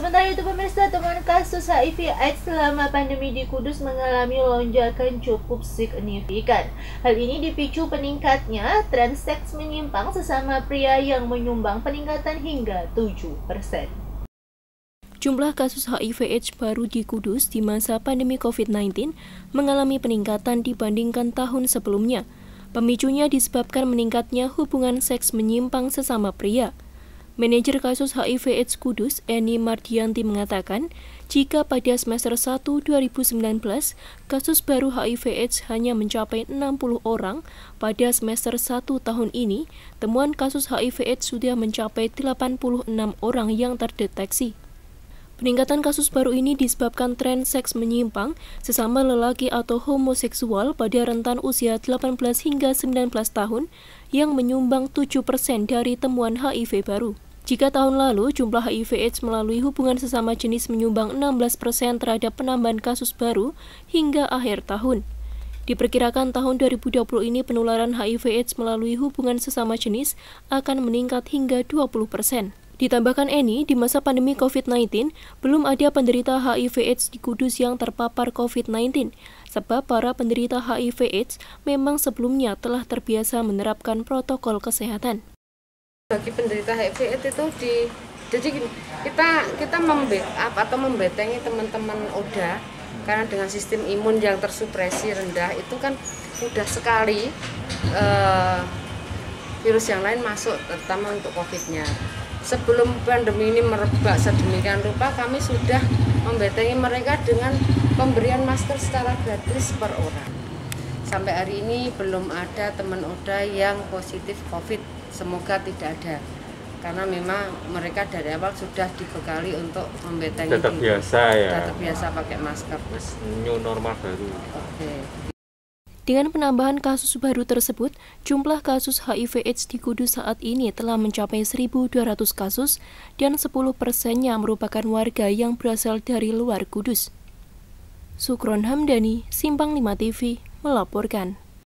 Sementara itu pemirsa, temuan kasus HIV/AIDS selama pandemi di Kudus mengalami lonjakan cukup signifikan. Hal ini dipicu peningkatnya tren seks menyimpang sesama pria yang menyumbang peningkatan hingga 7%. Jumlah kasus HIV/AIDS baru di Kudus di masa pandemi COVID-19 mengalami peningkatan dibandingkan tahun sebelumnya. Pemicunya disebabkan meningkatnya hubungan seks menyimpang sesama pria. Manajer kasus HIV/AIDS Kudus, Eni Mardianti mengatakan, jika pada semester 1 2019 kasus baru HIV/AIDS hanya mencapai 60 orang, pada semester 1 tahun ini temuan kasus HIV/AIDS sudah mencapai 86 orang yang terdeteksi. Peningkatan kasus baru ini disebabkan tren seks menyimpang sesama lelaki atau homoseksual pada rentan usia 18 hingga 19 tahun yang menyumbang 7% dari temuan HIV baru. Jika tahun lalu jumlah HIV/AIDS melalui hubungan sesama jenis menyumbang 16% terhadap penambahan kasus baru hingga akhir tahun. Diperkirakan tahun 2020 ini penularan HIV/AIDS melalui hubungan sesama jenis akan meningkat hingga 20%. Ditambahkan Eni, di masa pandemi COVID-19, belum ada penderita HIV/AIDS di Kudus yang terpapar COVID-19, sebab para penderita HIV/AIDS memang sebelumnya telah terbiasa menerapkan protokol kesehatan. Bagi penderita HIV/AIDS itu jadi gini, kita membackup atau membentengi teman-teman ODA, karena dengan sistem imun yang tersupresi rendah itu kan mudah sekali virus yang lain masuk, terutama untuk COVID-nya. Sebelum pandemi ini merebak sedemikian rupa, kami sudah membentengi mereka dengan pemberian masker secara gratis per orang. Sampai hari ini belum ada teman ODA yang positif COVID, semoga tidak ada. Karena memang mereka dari awal sudah dibekali untuk membentengi. Tetap biasa ya? Tetap biasa pakai masker. New normal baru. Oke. Dengan penambahan kasus baru tersebut, jumlah kasus HIV/AIDS di Kudus saat ini telah mencapai 1.200 kasus dan 10%-nya merupakan warga yang berasal dari luar Kudus. Sukron Hamdani, Simpang 5 TV, melaporkan.